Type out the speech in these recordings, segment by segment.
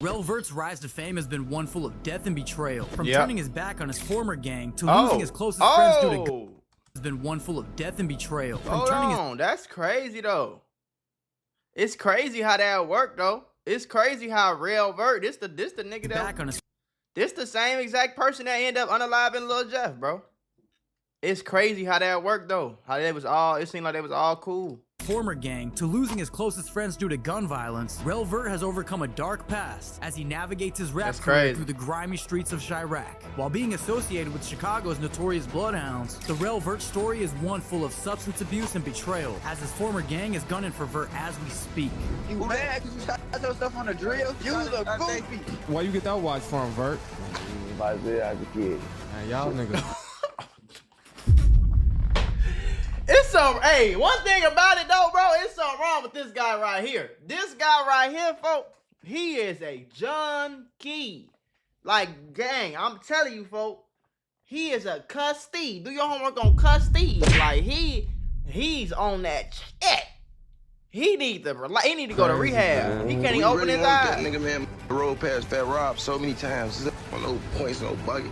Rell Vert's rise to fame has been one full of death and betrayal. From turning his back on his former gang to losing his closest friends due to has been one full of death and betrayal. From Hold on, that's crazy though. It's crazy how that worked though. It's crazy how Rell Vert, this the nigga that this the same exact person that ended up unaliving Lil Jeff, bro. It's crazy how that worked though. How they was all, it seemed like they was all cool. Former gang to losing his closest friends due to gun violence, Rell Vert has overcome a dark past as he navigates his rap career through the grimy streets of Chirac. While being associated with Chicago's notorious Bloodhounds, the Rell Vert story is one full of substance abuse and betrayal, as his former gang is gunning for Vert as we speak. You mad because you shot your stuff on the drill? You was a goofy. Why you get that watch from, Vert? I said as a kid. Man, y'all niggas. It's some, hey, one thing about it though, bro, it's something wrong with this guy right here. This guy right here, folks, he is a junkie. Like, gang, I'm telling you, folks, he is a cuss-thief. Do your homework on cuss-thief. Like, he's on that shit. He need to go to rehab. He can't even open his eyes. That nigga, man, rolled past Fat Rob so many times. No points, no bucket.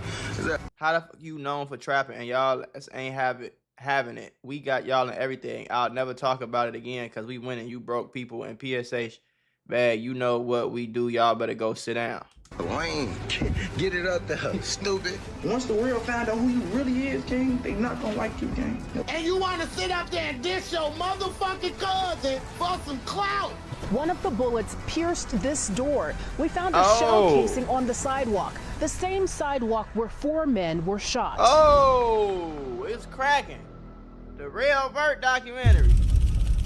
How the fuck you known for trapping and y'all ain't having it? We got y'all and everything. I'll never talk about it again because we went and you broke people in PSH. Bad, you know what we do. Y'all better go sit down. Lame. Get it up there, stupid. Once the real find out who you really is, King, they not gonna like you, King. And you want to sit up there and diss your motherfucking cousin for some clout? One of the bullets pierced this door. We found a shell casing on the sidewalk. The same sidewalk where 4 men were shot. Oh, it's cracking. The Rell Vert documentary.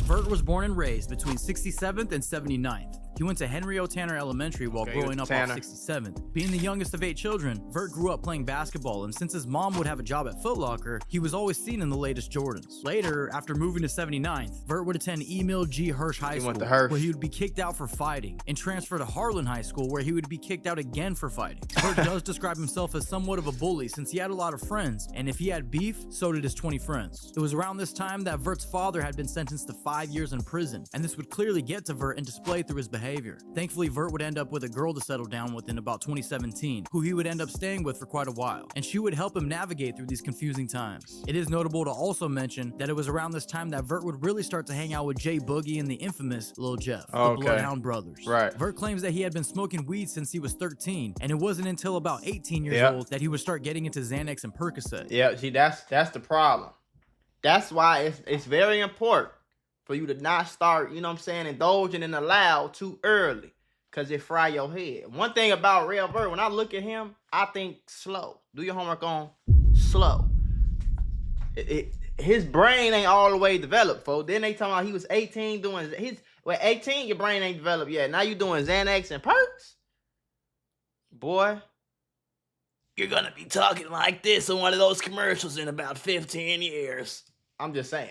Vert was born and raised between 67th and 79th. He went to Henry O. Tanner Elementary while growing up off 67th. Being the youngest of 8 children, Vert grew up playing basketball, and since his mom would have a job at Foot Locker, he was always seen in the latest Jordans. Later, after moving to 79th, Vert would attend Emil G. Hirsch High School, where he would be kicked out for fighting, and transfer to Harlan High School, where he would be kicked out again for fighting. Vert does describe himself as somewhat of a bully since he had a lot of friends, and if he had beef, so did his 20 friends. It was around this time that Vert's father had been sentenced to 5 years in prison, and this would clearly get to Vert and display through his behavior. Thankfully, Vert would end up with a girl to settle down with in about 2017, who he would end up staying with for quite a while, and she would help him navigate through these confusing times. It is notable to also mention that it was around this time that Vert would really start to hang out with Jay Boogie and the infamous Lil Jeff, the Bloodhound brothers. Vert claims that he had been smoking weed since he was 13, and it wasn't until about 18 years old that he would start getting into Xanax and Percocet. Yeah, see, that's the problem. That's why it's very important for you to not start, you know what I'm saying, indulging in the loud too early, because it fry your head. One thing about Rell Vert, when I look at him, I think slow. Do your homework on slow. His brain ain't all the way developed, folks. Then they talking about he was 18 doing well, 18, your brain ain't developed yet. Now you doing Xanax and Perks? Boy, you're gonna be talking like this on one of those commercials in about 15 years. I'm just saying.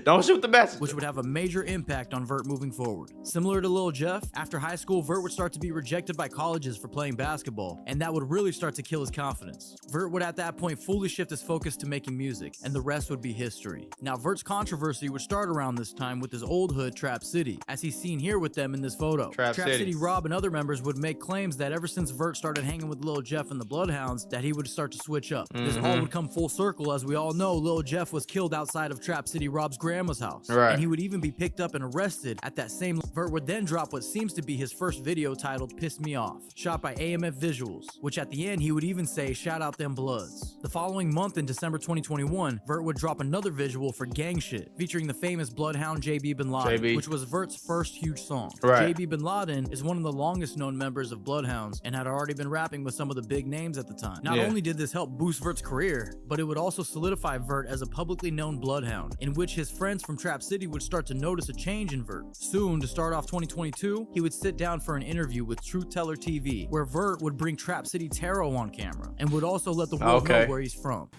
Don't shoot the messenger. Which would have a major impact on Vert moving forward. Similar to Lil Jeff, after high school, Vert would start to be rejected by colleges for playing basketball, and that would really start to kill his confidence. Vert would at that point fully shift his focus to making music, and the rest would be history. Now, Vert's controversy would start around this time with his old hood, Trap City, as he's seen here with them in this photo. Trap City Rob and other members would make claims that ever since Vert started hanging with Lil Jeff and the Bloodhounds, that he would start to switch up. This all would come full circle, as we all know Lil Jeff was killed outside of Trap City Rob's grandma's house. And he would even be picked up and arrested at that same. Vert would then drop what seems to be his first video titled Piss Me Off, shot by AMF Visuals, which at the end he would even say, shout out them bloods. The following month in December 2021, Vert would drop another visual for Gang Shit, featuring the famous Bloodhound JB Bin Laden, which was Vert's first huge song. JB Bin Laden is one of the longest known members of Bloodhounds and had already been rapping with some of the big names at the time. Not only did this help boost Vert's career, but it would also solidify Vert as a publicly known Bloodhound, in which his friends from Trap City would start to notice a change in Vert. Soon, to start off 2022, he would sit down for an interview with Truth Teller TV, where Vert would bring Trap City Taro on camera, and would also let the world know where he's from.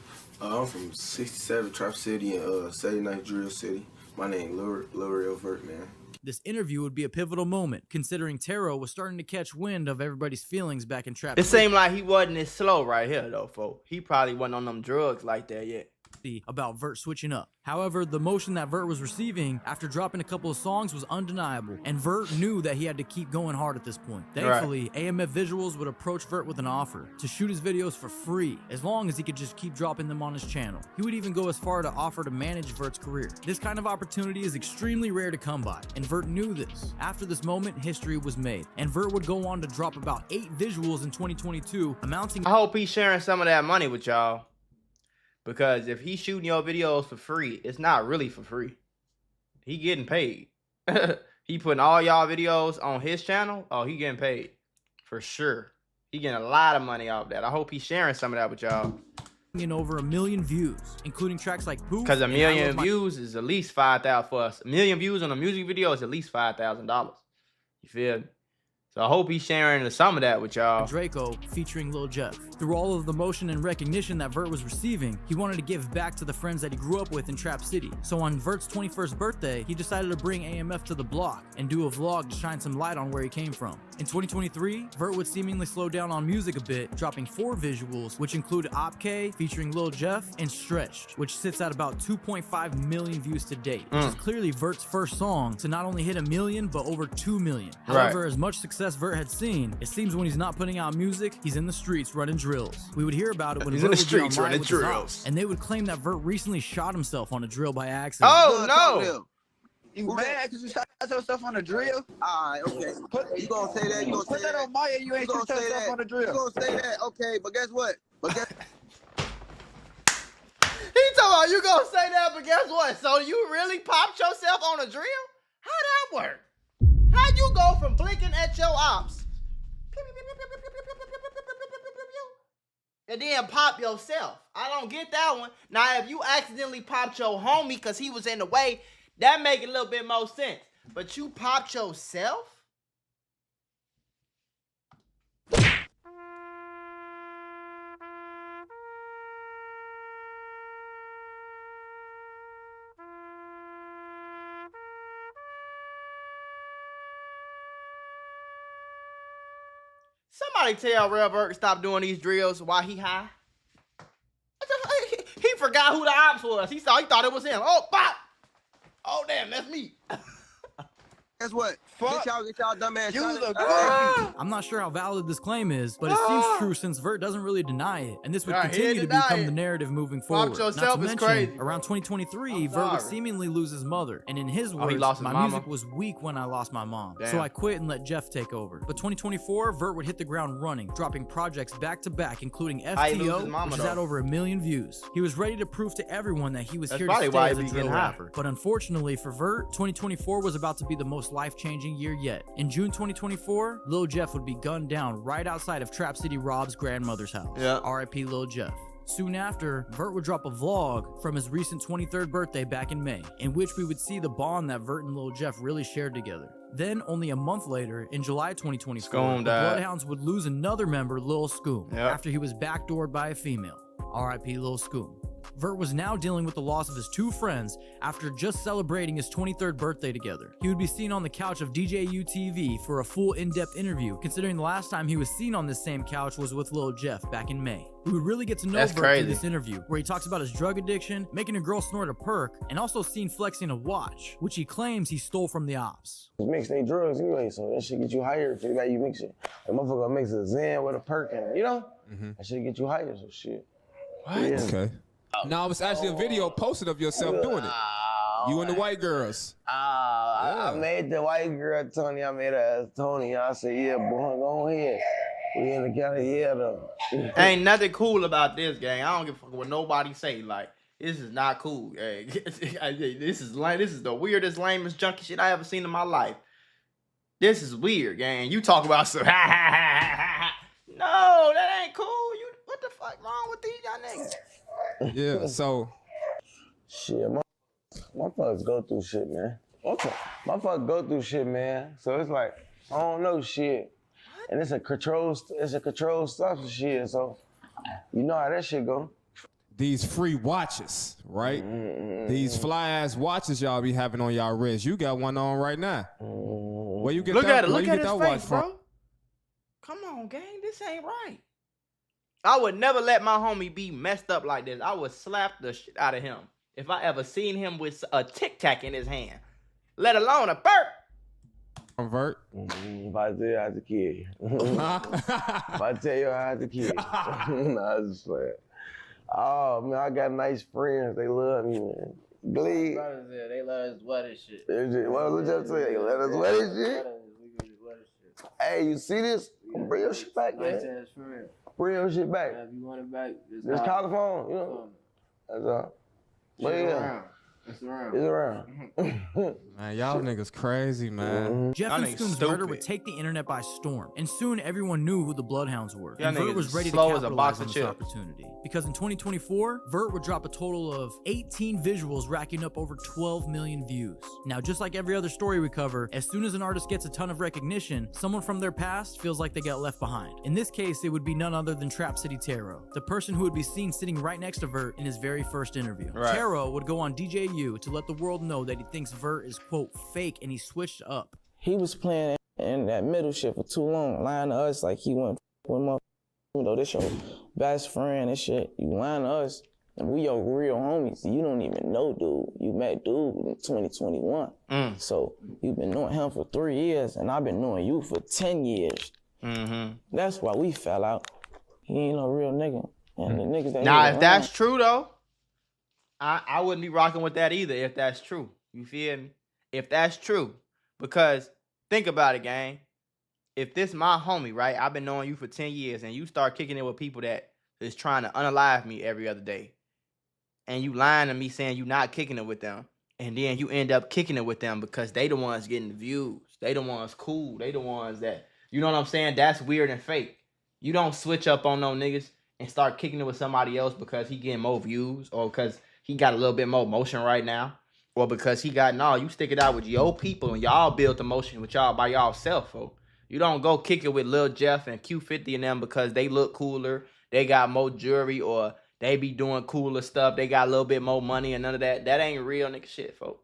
I'm from 67 Trap City and 79 Drill City. My name Rell Vert, man. This interview would be a pivotal moment, considering Taro was starting to catch wind of everybody's feelings back in Trap City. It City. seemed like he wasn't as slow right here, though, folks. He probably wasn't on them drugs like that yet. about Vert switching up. However, the motion that Vert was receiving after dropping a couple of songs was undeniable, and Vert knew that he had to keep going hard at this point. Thankfully, AMF Visuals would approach Vert with an offer to shoot his videos for free, as long as he could just keep dropping them on his channel. He would even go as far to offer to manage Vert's career. This kind of opportunity is extremely rare to come by, and Vert knew this. After this moment, history was made, and Vert would go on to drop about 8 visuals in 2022, amounting. I hope he's sharing some of that money with y'all. Because if he's shooting your videos for free, it's not really for free. He getting paid. He putting all y'all videos on his channel. Oh, he getting paid. For sure. He getting a lot of money off that. I hope he's sharing some of that with y'all. In over 1 million views, including tracks like Poof. Because 1 million views is at least 5,000 for us. 1 million views on a music video is at least $5,000. You feel me? So I hope he's sharing some of that with y'all. Draco featuring Lil Jeff. Through all of the motion and recognition that Vert was receiving, he wanted to give back to the friends that he grew up with in Trap City. So on Vert's 21st birthday, he decided to bring AMF to the block and do a vlog to shine some light on where he came from. In 2023, Vert would seemingly slow down on music a bit, dropping 4 visuals, which include Op K featuring Lil Jeff and Stretched, which sits at about 2.5 million views to date, which is clearly Vert's first song to not only hit 1 million, but over 2 million. However, as much success Vert had seen, it seems when he's not putting out music, he's in the streets running drills. We would hear about it when Vert would be on live with his ops, and they would claim that Vert recently shot himself on a drill by accident. Oh no! You mad because you shot yourself on a drill? Alright, okay. You gonna say that? You gonna Put say that on Maya. You ain't shoot yourself on a drill. You gonna say that? Okay, but guess what? He talking about you gonna say that, but guess what? So you really popped yourself on a drill? How that work? How you go from blinking at your ops and then pop yourself? I don't get that one. Now, if you accidentally popped your homie because he was in the way, that make a little bit more sense. But you popped yourself? Somebody tell Rell Vert to stop doing these drills while he high. He forgot who the ops was. He thought it was him. Oh, pop! Oh, damn, that's me. Guess what? Get y'all dumb ass. I'm not sure how valid this claim is, but it seems true since Vert doesn't really deny it, and this would continue to become the narrative moving forward. Not to mention, around 2023, Vert would seemingly lose his mother, and in his words, my music was weak when I lost my mom, so I quit and let Jeff take over. But 2024, Vert would hit the ground running, dropping projects back to back, including FTO, which is at over 1 million views. He was ready to prove to everyone that he was here to stay as a drill rapper. But unfortunately for Vert, 2024 was about to be the most life-changing year yet. In June 2024, Lil Jeff would be gunned down right outside of Trap City Rob's grandmother's house. R.I.P. Lil Jeff. Soon after, Vert would drop a vlog from his recent 23rd birthday back in May, in which we would see the bond that Vert and Lil Jeff really shared together. Then, only a month later, in July 2024, the Bloodhounds would lose another member, Lil Scoom, after he was backdoored by a female. R.I.P. Lil Scoom. Vert was now dealing with the loss of his 2 friends after just celebrating his 23rd birthday together. He would be seen on the couch of DJU TV for a full in-depth interview, considering the last time he was seen on this same couch was with Lil Jeff back in May. We would really get to know Vert through this interview, where he talks about his drug addiction, making a girl snort a perk, and also seen flexing a watch, which he claims he stole from the ops. Mix they drugs anyway, so that shit get you higher if you mix it. A motherfucker mix a Zen with a perk and you know? That shit get you higher, so shit. What? Yeah. Okay. No, it's actually a video posted of yourself doing it. You and the white girls. I made the white girl Tony. I made her as Tony. I said, yeah, boy, go ahead. We in the county, yeah, though. Ain't nothing cool about this, gang. I don't give a fuck what nobody say. Like, this is not cool. Hey, this is the weirdest, lamest, junky shit I ever seen in my life. This is weird, gang. You talk about some No, that ain't cool. What the fuck wrong with these y'all niggas? Yeah, so shit, my fucks go through shit, man. My fuck go through shit, man. So it's like I don't know shit, and it's a controlled substance shit. So you know how that shit go. These free watches, right? These fly ass watches y'all be having on y'all wrist. You got one on right now. Where you get look that? Look at his face, bro. Come on, gang. This ain't right. I would never let my homie be messed up like this. I would slap the shit out of him if I ever seen him with a Tic Tac in his hand, let alone a Bert. Vert. If I tell you I had to kill you. If I tell you I had to kill you. Nah, I just playing. Oh, man, I got nice friends. They love me, man. Glee. They let us wet as shit. What was I just saying? They let us wet as shit? Hey, you see this? Bring your shit back, man. Bring your shit back. If you want it back, just call the phone, you know? That's all. But yeah. It's around. It's around. Man, y'all niggas crazy, man. Jeff and Scoom's murder would take the internet by storm, and soon everyone knew who the Bloodhounds were. And Vert was ready to capitalize on this opportunity. Because in 2024, Vert would drop a total of 18 visuals racking up over 12 million views. Now, just like every other story we cover, as soon as an artist gets a ton of recognition, someone from their past feels like they got left behind. In this case, it would be none other than Trap City Taro, the person who would be seen sitting right next to Vert in his very first interview. Taro would go on DJU to let the world know that he thinks Vert is, quote, fake, and he switched up. He was playing in that middle shit for too long, lying to us like he went with my, you know, this your best friend and shit. You lying to us, and we your real homies. You don't even know dude. You met dude in 2021. So you've been knowing him for 3 years, and I've been knowing you for 10 years. That's why we fell out. He ain't no real nigga. And the niggas that now, if that's true though, I wouldn't be rocking with that either if that's true. You feel me? If that's true. Because think about it, gang. If this my homie, right? I've been knowing you for 10 years and you start kicking it with people that is trying to unalive me every other day. And you lying to me saying you not kicking it with them. And then you end up kicking it with them because they the ones getting the views. They the ones cool. They the ones that, you know what I'm saying? That's weird and fake. You don't switch up on no niggas and start kicking it with somebody else because he getting more views or because he got a little bit more motion right now. Or because he got, no, you stick it out with your people and y'all build the motion with y'all by y'allself, folks. You don't go kick it with Lil Jeff and Q50 and them because they look cooler, they got more jewelry, or they be doing cooler stuff, they got a little bit more money and none of that. That ain't real nigga shit, folks.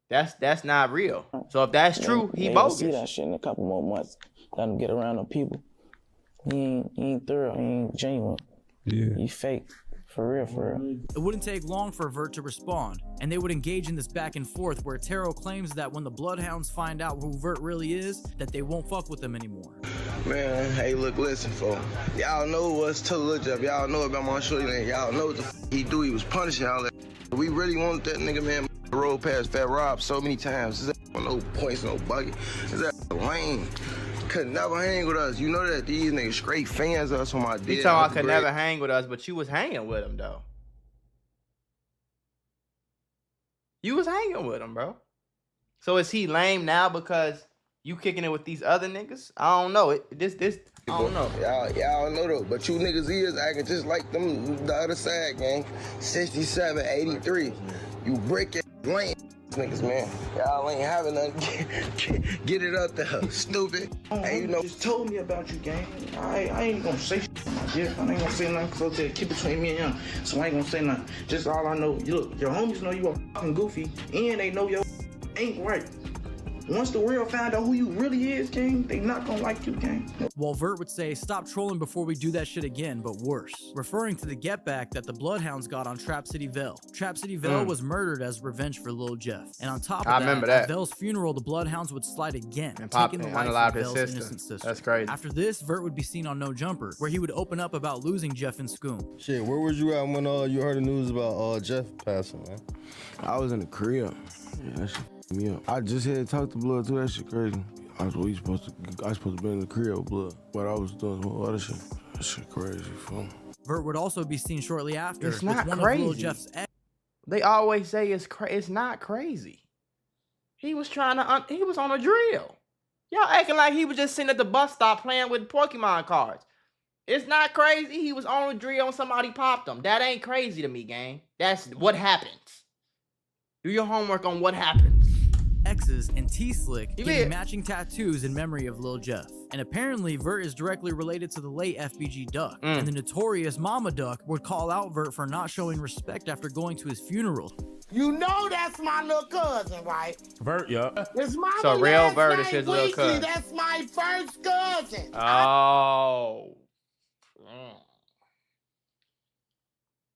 That's not real. So if that's true, he bogus. See that shit in a couple more months. Let him get around the people. He ain't thorough, he ain't genuine. Yeah. He fake. For real, for real. It wouldn't take long for Vert to respond, and they would engage in this back and forth where Taro claims that when the Bloodhounds find out who Vert really is, that they won't fuck with him anymore. Man, hey, look, listen, folks. Y'all know what's to Lil Jeff. Y'all know about my shorty, man. Y'all know what the he do. He was punishing all that. We really wanted that nigga, man. Rolled past Fat Rob so many times. No points, no bucket. Is that lame? Could never hang with us. You know that these niggas straight fans of us when my dad. You talking I could never hang with us, but you was hanging with him though. You was hanging with him, bro. So is he lame now because you kicking it with these other niggas? I don't know. This I don't know. Y'all know though, but you niggas is acting just like them the other side, gang. 67, 83. You brick it, lame niggas, man. Y'all ain't having nothing. Get it up there, stupid. Hey, you know, just told me about you, gang. I ain't gonna say shit. Yeah, I ain't gonna say nothing. So to keep between me and him. So I ain't gonna say nothing. Just all I know. Look, your homies know you are fucking goofy, and they know your ain't right. Once the world found out who you really is, gang, they not gonna like you, gang. While Vert would say, stop trolling before we do that shit again, but worse. Referring to the get back that the Bloodhounds got on Trap City Vell. Trap City Vell was murdered as revenge for Lil Jeff. And on top of that, at Vell's funeral, the Bloodhounds would slide again, taking the life of Vell's innocent sister. That's crazy. After this, Vert would be seen on No Jumper, where he would open up about losing Jeff and Scoom. Shit, where was you at when you heard the news about Jeff passing, man? I was in the crib. Yeah, that shit me up. I just had to talk to Blood too. That shit crazy. I was supposed to be in the crib with Blood, but I was doing some other shit. That shit crazy, fool. Vert would also be seen shortly after. It's not with one crazy. Of Lil Jeff's ex. They always say it's not crazy. He was trying to he was on a drill. Y'all acting like he was just sitting at the bus stop playing with Pokemon cards. It's not crazy. He was on a drill and somebody popped him. That ain't crazy to me, gang. That's what happens. Do your homework on what happens. Exes and T-Slick getting matching tattoos in memory of Lil Jeff. And apparently, Vert is directly related to the late FBG Duck. And the notorious Mama Duck would call out Vert for not showing respect after going to his funeral. You know that's my little cousin, right? Vert, yeah. It's my so Rell Vert is his little cousin. That's my first cousin. Oh.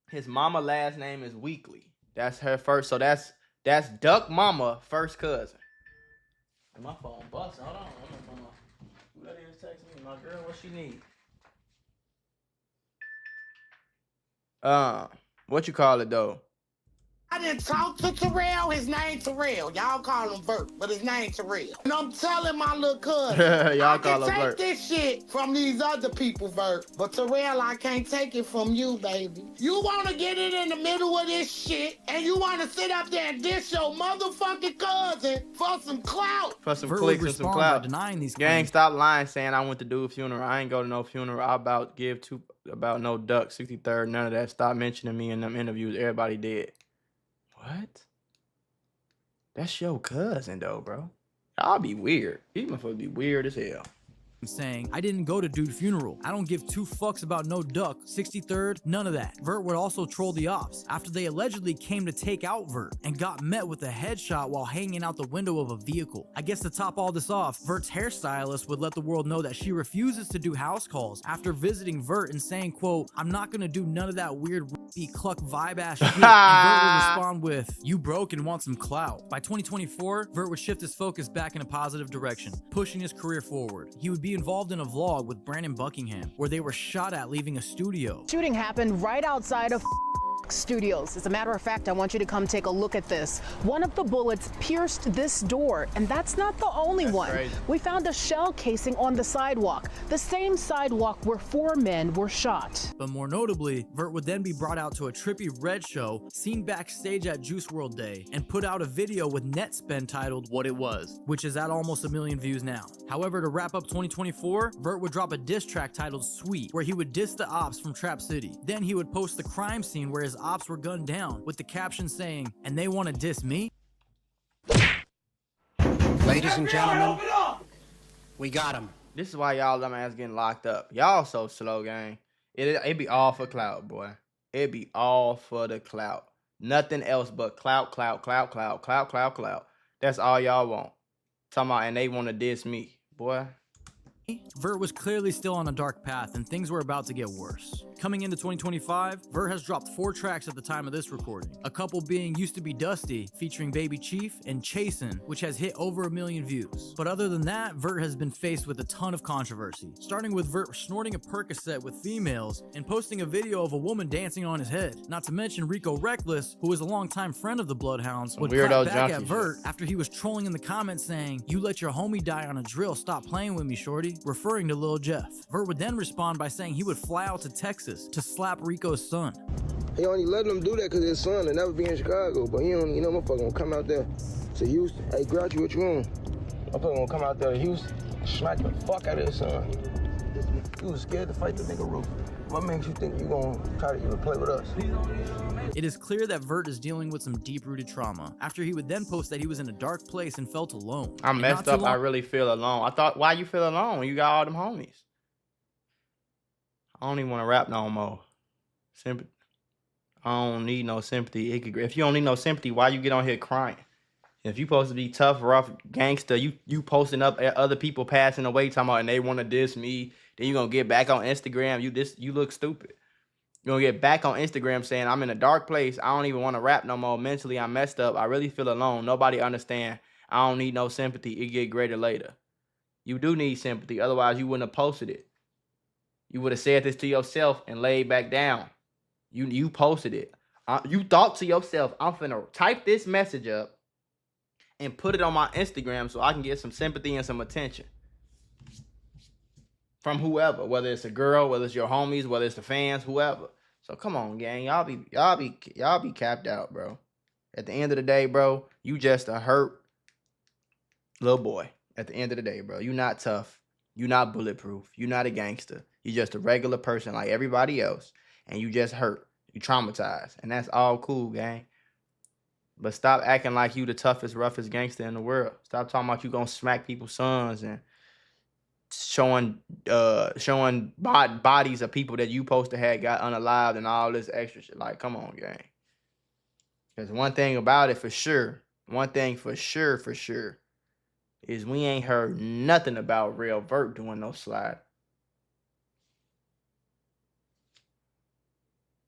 His mama last name is Weekly. That's her first. So that's Duck Mama first cousin. And my phone busting. Hold on. Who that is texting me? My girl. What she need? What you call it though? I didn't talk to Terrell. His name Terrell. Y'all call him Vert, but his name Terrell. And I'm telling my little cousin, Y'all I call can him take Vert. this shit from these other people, Vert. But Terrell, I can't take it from you, baby. You want to get it in the middle of this shit, and you want to sit up there and diss your motherfucking cousin for some clout. For some Vert clicks would and some respond by clout. denying these Gang, claims. stop lying, saying I went to do a funeral. I ain't go to no funeral. I about no duck, 63rd, none of that. Stop mentioning me in them interviews. Everybody did. What? That's your cousin, though, bro. Y'all be weird. These motherfuckers be weird as hell. Saying, I didn't go to dude funeral. I don't give two fucks about no duck, 63rd, none of that. Vert would also troll the ops after they allegedly came to take out Vert and got met with a headshot while hanging out the window of a vehicle. I guess to top all this off, Vert's hairstylist would let the world know that she refuses to do house calls after visiting Vert and saying, quote, I'm not gonna do none of that weird cluck vibe ass shit. And Vert would respond with, you broke and want some clout. By 2024, Vert would shift his focus back in a positive direction, pushing his career forward. He would be involved in a vlog with Brandon Buckingham where they were shot at leaving a studio. Shooting happened right outside of Studios. As a matter of fact, I want you to come take a look at this. One of the bullets pierced this door, and that's not the only one. Crazy. We found a shell casing on the sidewalk, the same sidewalk where 4 men were shot. But more notably, Vert would then be brought out to a trippy Red show seen backstage at Juice WRLD Day and put out a video with Netspend titled What It Was, which is at almost 1 million views now. However, to wrap up 2024, Vert would drop a diss track titled Sweet, where he would diss the ops from Trap City. Then he would post the crime scene where his ops were gunned down with the caption saying, and they want to diss me? Ladies and gentlemen, we got him. This is why y'all dumb ass getting locked up. Y'all so slow, gang. It be all for clout, boy. It be all for the clout. Nothing else but clout, clout, clout, clout, clout, clout, clout. That's all y'all want. Talking about, and they want to diss me, boy. Vert was clearly still on a dark path and things were about to get worse. Coming into 2025, Vert has dropped 4 tracks at the time of this recording. A couple being Used to Be Dusty, featuring Baby Chief, and Chasin', which has hit over 1 million views. But other than that, Vert has been faced with a ton of controversy, starting with Vert snorting a Percocet with females and posting a video of a woman dancing on his head. Not to mention Rico Reckless, who is a longtime friend of the Bloodhounds, would Weirdo clap back junkie at Vert after he was trolling in the comments saying, you let your homie die on a drill, stop playing with me, shorty, referring to Lil Jeff. Vert would then respond by saying he would fly out to Texas to slap Rico's son. He only letting him do that because his son will never be in Chicago. But he don't, motherfucker gonna come out there to Houston. Hey, Grouchy, what you want? Motherfucker gonna come out there to Houston, smack the fuck out of his son. You was scared to fight the nigga Roof. What makes you think you gonna try to even play with us? It is clear that Vert is dealing with some deep-rooted trauma, after he would then post that he was in a dark place and felt alone. I'm messed up. I really feel alone. I thought, why you feel alone when you got all them homies? I don't even want to rap no more. Sympathy. I don't need no sympathy. If you don't need no sympathy, why you get on here crying? If you supposed to be tough, rough, gangster, you posting up at other people passing away talking about and they want to diss me, then you gonna get back on Instagram. You look stupid. You gonna get back on Instagram saying I'm in a dark place. I don't even want to rap no more. Mentally, I'm messed up. I really feel alone. Nobody understand. I don't need no sympathy. It get greater later. You do need sympathy. Otherwise, you wouldn't have posted it. You would have said this to yourself and laid back down. You posted it. You thought to yourself, I'm finna type this message up and put it on my Instagram so I can get some sympathy and some attention from whoever, whether it's a girl, whether it's your homies, whether it's the fans, whoever. So come on, gang, y'all be capped out, bro. At the end of the day, bro, you just a hurt little boy. At the end of the day, bro, you not tough. You not bulletproof. You not a gangster. You just a regular person like everybody else, and you just hurt. You traumatized, and that's all cool, gang. But stop acting like you the toughest, roughest gangster in the world. Stop talking about you gonna smack people's sons and showing bodies of people that you supposed to have got unalived and all this extra shit. Like, come on, gang. Because one thing about it for sure, is we ain't heard nothing about Rell Vert doing no slide.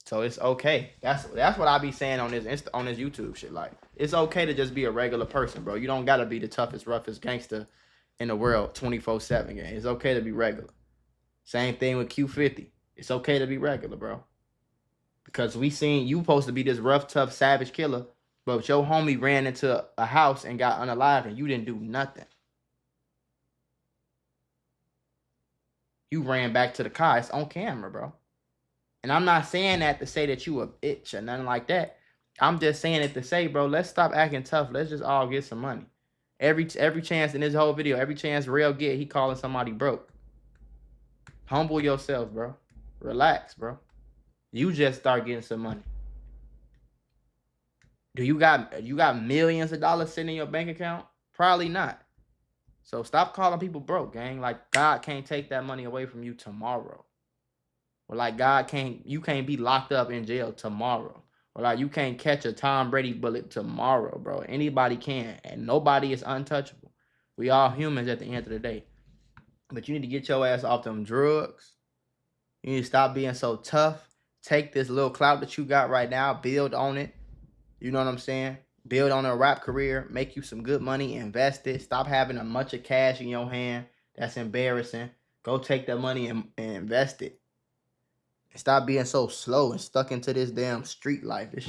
So it's okay. That's what I be saying on this on this YouTube shit. Like, it's okay to just be a regular person, bro. You don't gotta be the toughest, roughest gangster in the world 24/7, gang. It's okay to be regular. Same thing with Q50. It's okay to be regular, bro. Because we seen you supposed to be this rough, tough, savage killer, but your homie ran into a house and got unalived and you didn't do nothing. You ran back to the car. It's on camera, bro. And I'm not saying that to say that you a bitch or nothing like that. I'm just saying it to say, bro, let's stop acting tough. Let's just all get some money. Every chance in this whole video, every chance Rell get, he calling somebody broke. Humble yourself, bro. Relax, bro. You just start getting some money. Do you got millions of dollars sitting in your bank account? Probably not. So stop calling people broke, gang. Like, God can't take that money away from you tomorrow. Or like you can't be locked up in jail tomorrow. Or like you can't catch a Tom Brady bullet tomorrow, bro. Anybody can, and nobody is untouchable. We all humans at the end of the day. But you need to get your ass off them drugs. You need to stop being so tough. Take this little clout that you got right now, build on it. You know what I'm saying? Build on a rap career, make you some good money, invest it. Stop having a bunch of cash in your hand. That's embarrassing. Go take that money and invest it. Stop being so slow and stuck into this damn street life. This shit